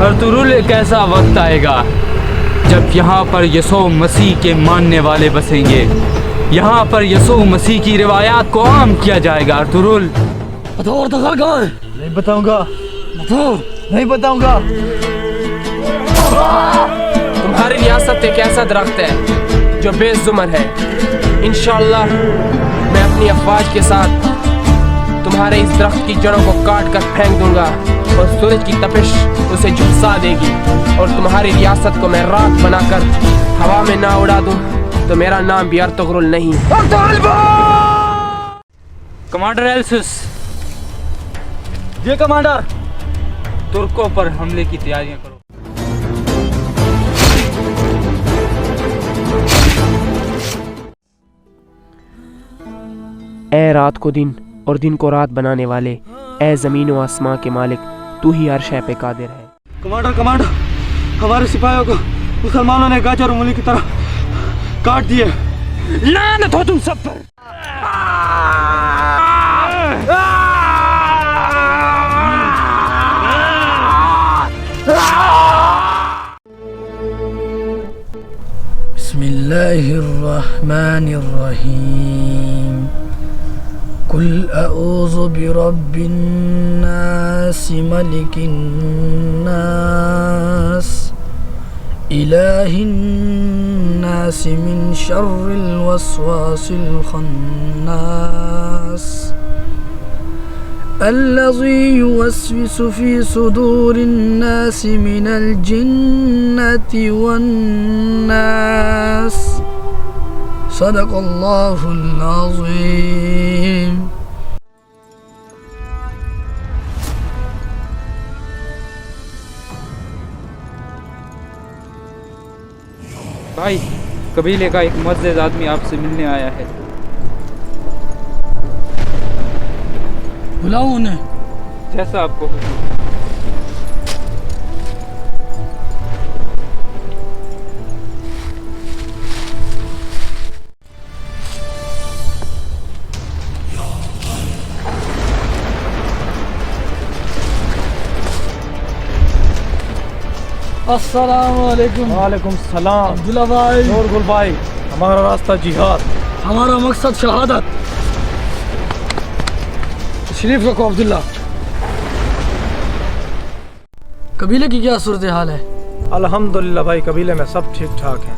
Ertugrul, एक ऐसा वक्त आएगा जब यहाँ पर यीशु मसीह के मानने वाले बसेंगे। यहाँ पर यीशु मसीह की रिवायात को आम किया जाएगा। अर्तुरुल, नहीं बताऊंगा, नहीं बताऊंगा। तुम्हारी रियासत एक ऐसा दरख्त है जो बेजुमर है। इंशाअल्लाह मैं अपनी अफवाज के साथ तुम्हारे इस दरख्त की जड़ों को काट कर फेंक दूंगा और सूरज की तपिश उसे झुलसा देगी, और तुम्हारी रियासत को मैं राख बनाकर हवा में ना उड़ा दूं तो मेरा नाम भी अर्तुगरुल नहीं। कमांडर एल्सुस। जी कमांडर। तुर्कों पर हमले की तैयारियां करो। ए रात को दिन और दिन को रात बनाने वाले, ए ज़मीन व आसमां के मालिक, तू ही हर शय पे कादिर है। कमांडर, हमारे सिपाहियों को मुसलमानों ने गाजर और मूली की तरह काट दिए। लानत हो तुम सब पर। बिस्मिल्लाहिर्रहमानिर्रहीम। कुल अऊज़ु बिरब्बिन नास मलिकिन नास इलाहिन नास मिन शर्रिल वस्वासिल खन्नास अल्लज़ी युवस्विसु फ़ी सुदूरिन नास मिनल जिन्नति वन नास। सदक़ल्लाहुल अज़ीम। भाई, कबीले का एक मुअज़्ज़ज़ आदमी आपसे मिलने आया है। बुलाओ उन्हें। जैसा आपको अस्सलामु अलैकुम। वालेकुम सलाम। अब्दुल्ला भाई। नूरगुल भाई, हमारा रास्ता जिहाद, हमारा मकसद शहादत। शरीफ रखो अब्दुल्ला। कबीले की क्या सूरत हाल है? अल्हम्दुलिल्लाह भाई, कबीले में सब ठीक ठाक हैं।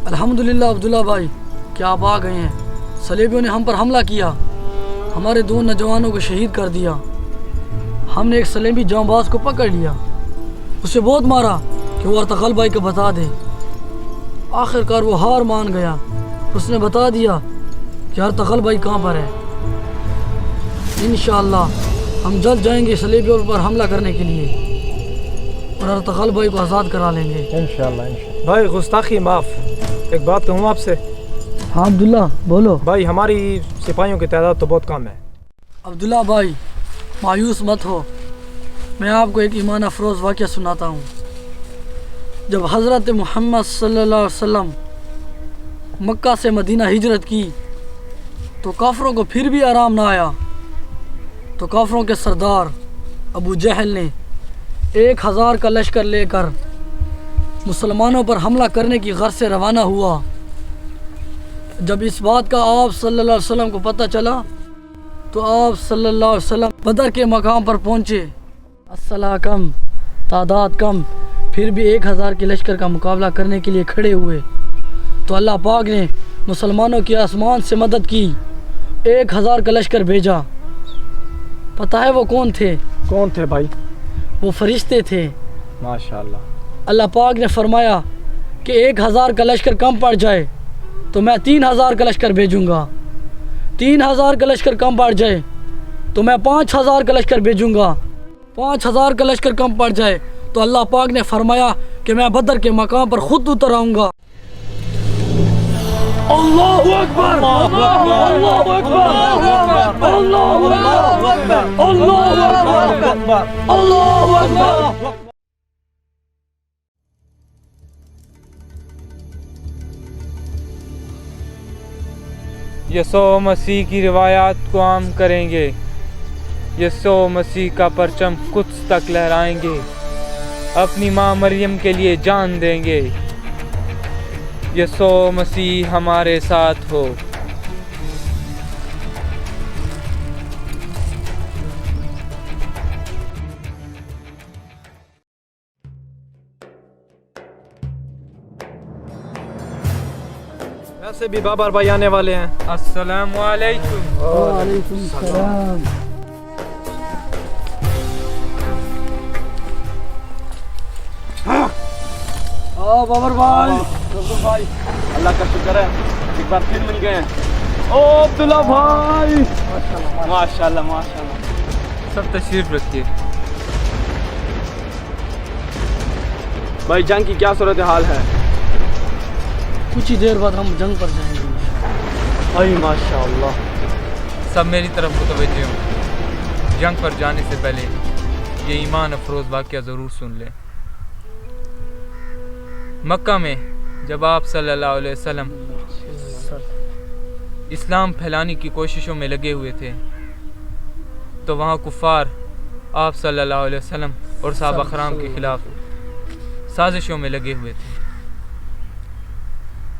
अल्हम्दुलिल्लाह अब्दुल्ला भाई, क्या आप आ गए हैं? सलेबियों ने हम पर हमला किया, हमारे 2 नौजवानों को शहीद कर दिया। हमने एक सलेबी जांबाज को पकड़ लिया, उसे बहुत मारा कि वो अर्तगल भाई को बता दे। आखिरकार वो हार मान गया। उसने बता दिया कि अर्तगल भाई कहाँ पर है। इंशाअल्लाह हम जल्द जाएंगे सलेबियों पर हमला करने के लिए और अर्तगल भाई को आज़ाद करा लेंगे इंशाअल्लाह। भाई गुस्ताखी माफ़, एक बात कहूँ आपसे। हाँ अब्दुल्ला बोलो। भाई हमारी सिपाहियों की तादाद तो बहुत कम है। अब्दुल्ला भाई मायूस मत हो, मैं आपको एक ईमान अफरोज़ वाक़या सुनाता हूँ। जब हज़रत मोहम्मद सल्लल्लाहु अलैहि वसल्लम मक्का से मदीना हिजरत की तो काफ़रों को फिर भी आराम ना आया, तो काफ़रों के सरदार अबू जहल ने 1000 का लश्कर लेकर मुसलमानों पर हमला करने की गर्ज से रवाना हुआ। जब इस बात का आप सल्लल्लाहु अलैहि वसल्लम को पता चला तो आप सल्लल्लाहु अलैहि वसल्लम बदर के मकाम पर पहुँचे। असला कम, तादाद कम, फिर भी 1000 के लश्कर का मुकाबला करने के लिए खड़े हुए तो अल्लाह पाक ने मुसलमानों की आसमान से मदद की, 1000 का लश्कर भेजा। पता है वो कौन थे? कौन थे भाई? वो फरिश्ते थे। माशाअल्लाह। अल्लाह पाक ने फरमाया कि 1000 का लश्कर कम पड़ जाए तो मैं 3000 का लश्कर भेजूँगा, 3000 का लश्कर कम पड़ जाए तो मैं 5000 का लश्कर भेजूँगा, 5000 का लश्कर कम पड़ जाए तो अल्लाह पाक ने फरमाया कि मैं बदर के मकाम पर खुद उतर आऊँगा। अल्लाहु अकबर, अल्लाहु अकबर, अल्लाहु अकबर, अल्लाहु अकबर, अल्लाहु अकबर। यीशु मसीह की रिवायात को आम करेंगे। यीशु मसीह का परचम कुछ तक लहराएंगे। अपनी माँ मरियम के लिए जान देंगे। यसो मसीह हमारे साथ हो। वैसे भी बाबर भाई आने वाले हैं। अस्सलामु अलैकुम। वालेकुम सलाम। हाँ बाबर भाई। भाई अल्लाह का शुक्र है एक बार फिर मिल गए हैं। ओ अब्दुल्ला भाई माशाल्लाह माशाल्लाह। सब तशरीफ रखिए। भाई जंग की क्या सूरत हाल है? कुछ ही देर बाद हम जंग पर जाएंगे। भाई माशाल्लाह। सब मेरी तरफ मुतवज्जे हों। जंग पर जाने से पहले ये ईमान अफरोज़ वाक़या ज़रूर सुन लें। मक्का में जब आप सल्लल्लाहु अलैहि वसल्लम इस्लाम फैलाने की कोशिशों में लगे हुए थे तो वहाँ कुफ़ार आप सल्लल्लाहु अलैहि वसल्लम और सहाबा कराम के ख़िलाफ़ साजिशों में लगे हुए थे।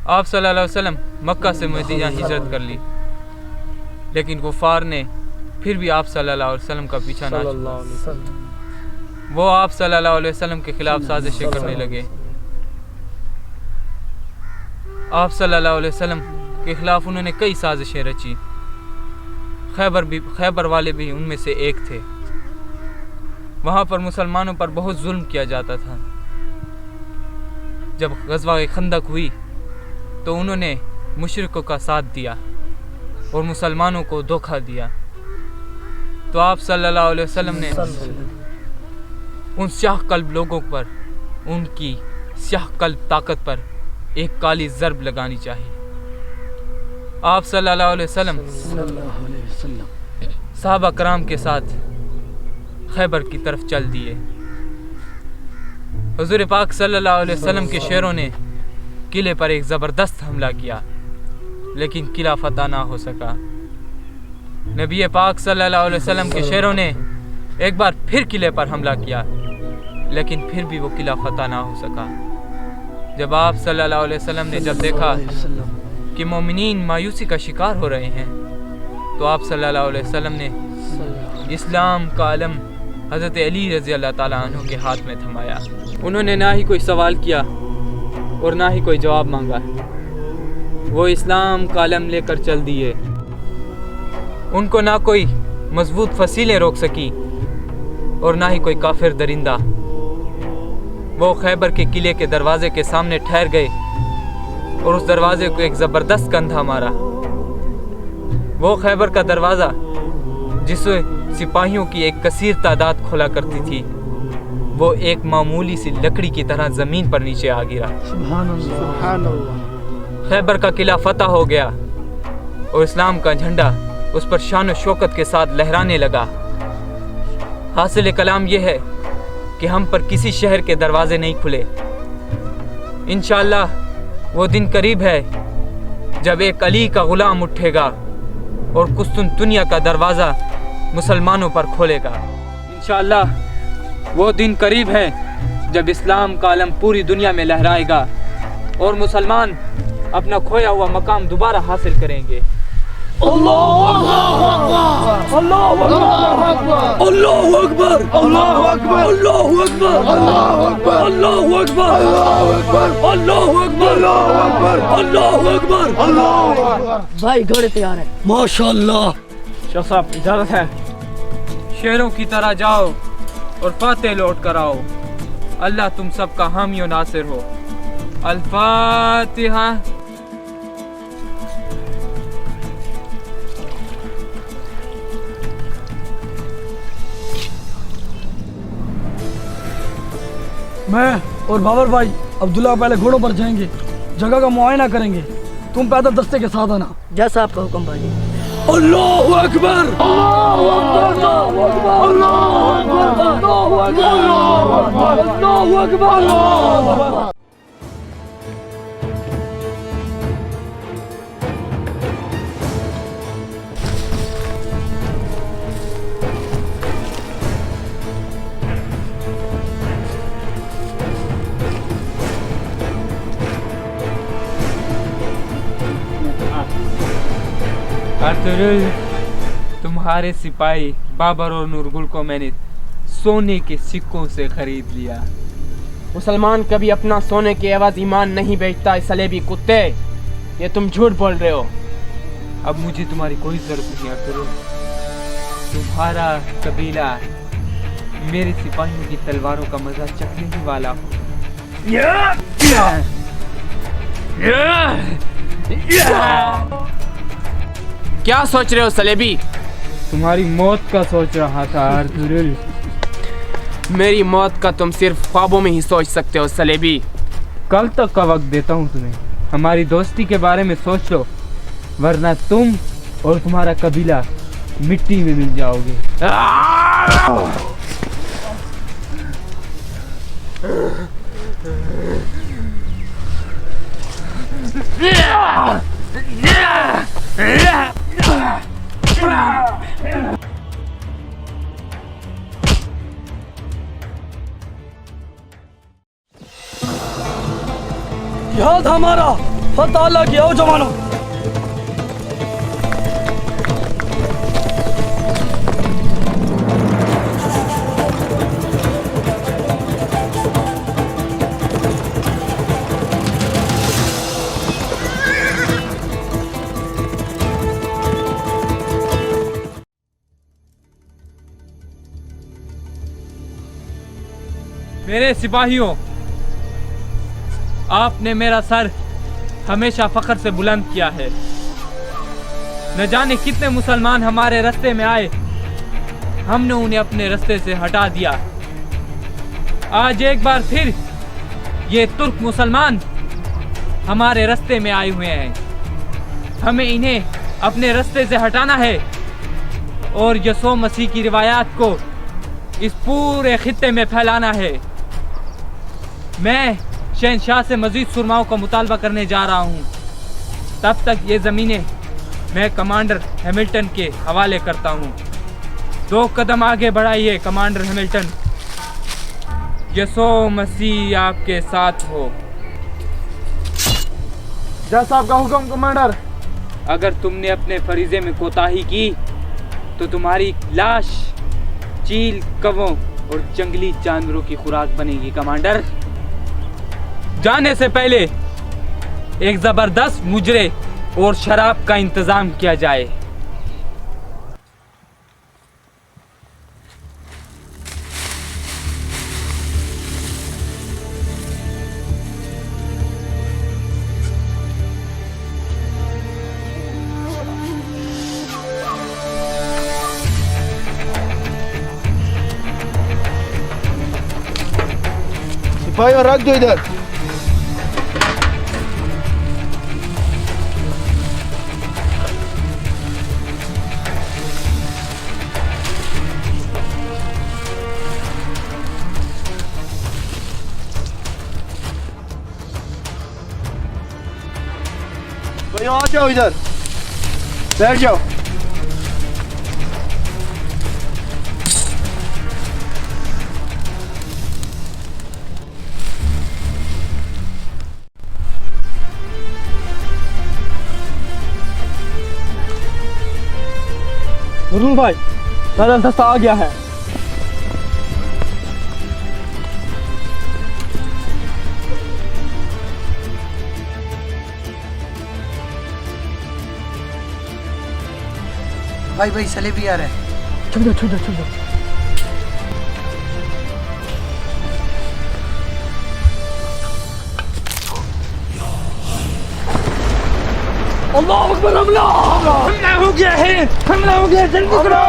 आप सल्लल्लाहु अलैहि वसल्लम मक्का से मदीना हिजरत कर ली, लेकिन कुफ़ार ने फिर भी आप सल्लल्लाहु अलैहि वसल्लम का पीछा ना छोड़ा। वो आप सल्लल्लाहु अलैहि वसल्लम के ख़िलाफ़ साजिशें करने लगे। आप सल्लल्लाहु अलैहि वसल्लम के ख़िलाफ़ उन्होंने कई साजिशें रची। खैबर वाले भी उनमें से एक थे। वहाँ पर मुसलमानों पर बहुत जुल्म किया जाता था। जब ग़ज़वा खंदक हुई तो उन्होंने मुशरिकों का साथ दिया और मुसलमानों को धोखा दिया। तो आप सल्लल्लाहु अलैहि वसल्लम ने उन स्याह कल्ब लोगों पर, उनकी स्याह कल्ब ताकत पर एक काली ज़रब लगानी चाहिए। आप सल्लल्लाहु अलैहि वसल्लम सहाबा कराम के साथ खैबर की तरफ चल दिए। हुज़ूर पाक सल्लल्लाहु अलैहि वसल्लम के शेरों ने किले पर एक ज़बरदस्त हमला किया, लेकिन किला फतह ना हो सका। नबी पाक सल्लल्लाहु अलैहि वसल्लम के शेरों ने एक बार फिर किले पर हमला किया, लेकिन फिर भी वो किला फतह ना हो सका। जब आप सल्लल्लाहु अलैहि वसल्लम ने जब देखा कि मोमिनीन मायूसी का शिकार हो रहे हैं तो आप सल्लल्लाहु अलैहि वसल्लम ने इस्लाम का अलम हज़रत अली रज़ी अल्लाह ताला अन्हु के हाथ में थमाया। उन्होंने ना ही कोई सवाल किया और ना ही कोई जवाब मांगा। वो इस्लाम का अलम लेकर चल दिए। उनको ना कोई मजबूत फसीलें रोक सकी और ना ही कोई काफिर दरिंदा। वो खैबर के किले के दरवाजे के सामने ठहर गए और उस दरवाजे को एक ज़बरदस्त कंधा मारा। वो खैबर का दरवाज़ा जिसे सिपाहियों की एक कसीर तादाद खोला करती थी, वो एक मामूली सी लकड़ी की तरह ज़मीन पर नीचे आ गिरा। खैबर का किला फतह हो गया और इस्लाम का झंडा उस पर शान व शौकत के साथ लहराने लगा। हासिल कलाम यह है कि हम पर किसी शहर के दरवाजे नहीं खुले। इंशाअल्लाह वो दिन करीब है जब एक अली का गुलाम उठेगा और कुस्तुनतुनिया का दरवाज़ा मुसलमानों पर खोलेगा। इंशाअल्लाह वो दिन करीब है जब इस्लाम का अलम पूरी दुनिया में लहराएगा और मुसलमान अपना खोया हुआ मकाम दोबारा हासिल करेंगे। अल्लाहु अकबर, अल्लाहु अकबर, अल्लाहु अकबर, अल्लाहु अकबर, अल्लाहु अकबर, अल्लाहु अकबर, अल्लाहु अकबर, अल्लाहु अकबर, अल्लाहु अकबर, अल्लाहु अकबर। भाई घोड़े तैयार है। माशाअल्लाह। शाह साहब इजाजत है। शेरों की तरह जाओ और फातेह लौट कर आओ। अल्लाह तुम सबका हामी और नासिर हो। अल-फातिहा। मैं और बाबर भाई अब्दुल्ला पहले घोड़ों पर जाएंगे, जगह का मुआयना करेंगे। तुम पैदल दस्ते के साथ आना। जैसा आपका हुक्म भाई। अल्लाहु अकबर, अल्लाहु अकबर, अल्लाहु अकबर, अल्लाहु अकबर, अल्लाहु अकबर, अल्लाहु अकबर, अल्लाहु अकबर। अर्तुगरुल, तुम्हारे सिपाही बाबर और नूरगुल को मैंने सोने के सिक्कों से खरीद लिया। मुसलमान कभी अपना सोने के एवज ईमान नहीं बेचता। इस सलेबी कुत्ते, ये तुम झूठ बोल रहे हो। अब मुझे तुम्हारी कोई जरूरत नहीं अर्तुगरुल। तुम्हारा कबीला मेरे सिपाहियों की तलवारों का मजा चखने ही वाला हो। क्या सोच रहे हो सलेबी? तुम्हारी मौत का सोच रहा था अर्तुगरुल। मेरी मौत का तुम सिर्फ ख्वाबों में ही सोच सकते हो सलेबी। कल तक का वक्त देता हूँ तुम्हें। हमारी दोस्ती के बारे में सोच लो, वरना तुम और तुम्हारा कबीला मिट्टी में मिल जाओगे। याद हमारा फतह अल्लाह की आओ जवानों। मेरे सिपाहियों, आपने मेरा सर हमेशा फख्र से बुलंद किया है। न जाने कितने मुसलमान हमारे रास्ते में आए, हमने उन्हें अपने रास्ते से हटा दिया। आज एक बार फिर ये तुर्क मुसलमान हमारे रास्ते में आए हुए हैं। हमें इन्हें अपने रास्ते से हटाना है और यसो मसीह की रिवायात को इस पूरे खित्ते में फैलाना है। मैं शहनशाह से मजीद सुरमाओं का मुतालबा करने जा रहा हूँ। तब तक ये ज़मीनें मैं कमांडर हैमिल्टन के हवाले करता हूँ। 2 कदम आगे बढ़ाइए कमांडर हैमिल्टन। यसो मसीह आपके साथ हो। जैसा आपका हुक्म कमांडर। अगर तुमने अपने फरीजे में कोताही की तो तुम्हारी लाश चील, कौवों और जंगली जानवरों की खुराक बनेगी कमांडर। जाने से पहले एक जबरदस्त मुजरे और शराब का इंतजाम किया जाए। सिपाहियों रख दो इधर। आ जाओ इधर, बैठ जाओ। नूरगुल भाई, दादा दस्ता आ गया है। भाई सलेबी आ रहा है। छुप जाओ। अल्लाह अकबर, हमला हो गया है, जल्दी करो।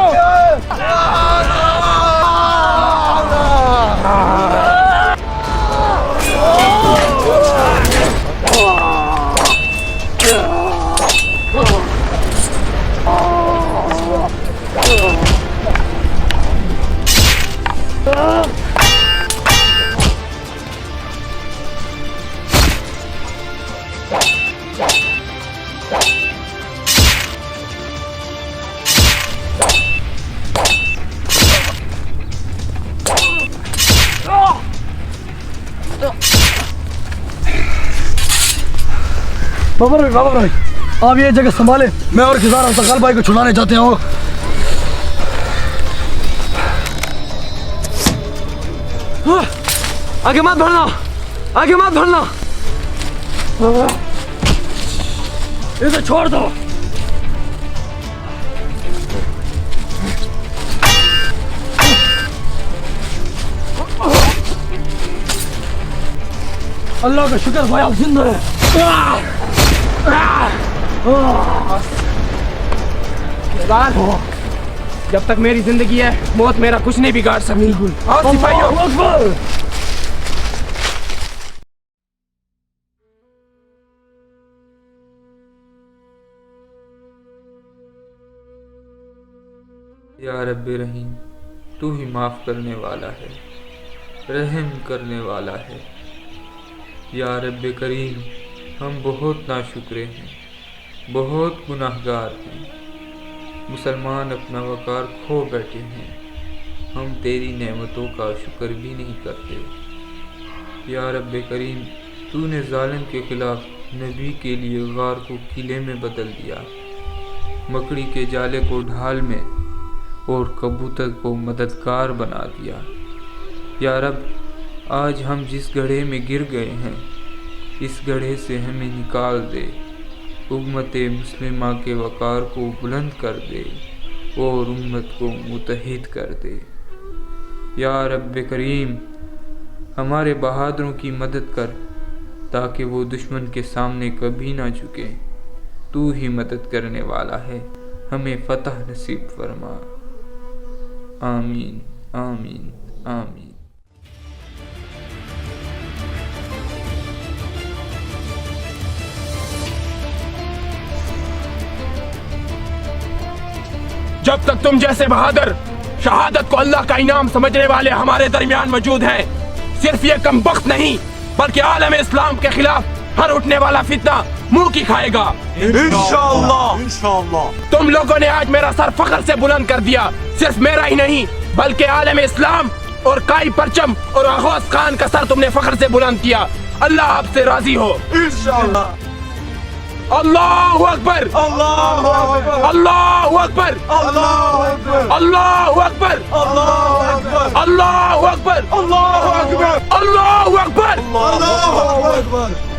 बाबा भाई, आप ये जगह संभालें, मैं और खिजार अफ्तार भाई को छुड़ाने जाते हैं। आगे मत बढ़ना, आगे मत बढ़ना। इसे छोड़ दो। अल्लाह का शुक्र भाई आप जिंदा हैं। जब तक मेरी जिंदगी है मौत मेरा कुछ नहीं बिगाड़ सकती। आओ सिपाहियों। या रब्बे रहीम, तू ही माफ़ करने वाला है, रहम करने वाला है। या रब्बे करीम, हम बहुत नाशुक्रे हैं, बहुत गुनाहगार हैं। मुसलमान अपना वक़ार खो बैठे हैं, हम तेरी नेमतों का शुक्र भी नहीं करते। या रब्बे करीम, तूने जालिम के ख़िलाफ़ नबी के लिए गार को किले में बदल दिया, मकड़ी के जाले को ढाल में और कबूतर को मददगार बना दिया। या रब, आज हम जिस गड्ढे में गिर गए हैं, इस गड्ढे से हमें निकाल दे, उम्मत मुस्लिमा के वक़ार को बुलंद कर दे और उम्मत को मुत्तहिद कर दे। या रब्बे करीम, हमारे बहादुरों की मदद कर ताकि वो दुश्मन के सामने कभी ना झुके। तू ही मदद करने वाला है, हमें फतह नसीब फरमा। आमीन आमीन आमीन। जब तक तुम जैसे बहादुर शहादत को अल्लाह का इनाम समझने वाले हमारे दरमियान मौजूद हैं, सिर्फ ये कमबख्त नहीं बल्कि आलम इस्लाम के खिलाफ हर उठने वाला फितना मुंह की खाएगा। इंशाअल्लाह इंशाअल्लाह। तुम लोगों ने आज मेरा सर फख्र से बुलंद कर दिया। सिर्फ मेरा ही नहीं बल्कि आलम इस्लाम और काई परचम और आगोज खान का सर तुमने फख्र से बुलंद किया। अल्लाह आपसे राजी हो इंशाअल्लाह। अल्लाहु अकबर, अल्लाहु अकबर, अल्लाहु अकबर, अल्लाहु अकबर, अल्लाहु अकबर, अल्लाहु अकबर, अल्लाहु अकबर, अल्लाहु अकबर, अल्लाहु अकबर, अल्लाहु अकबर।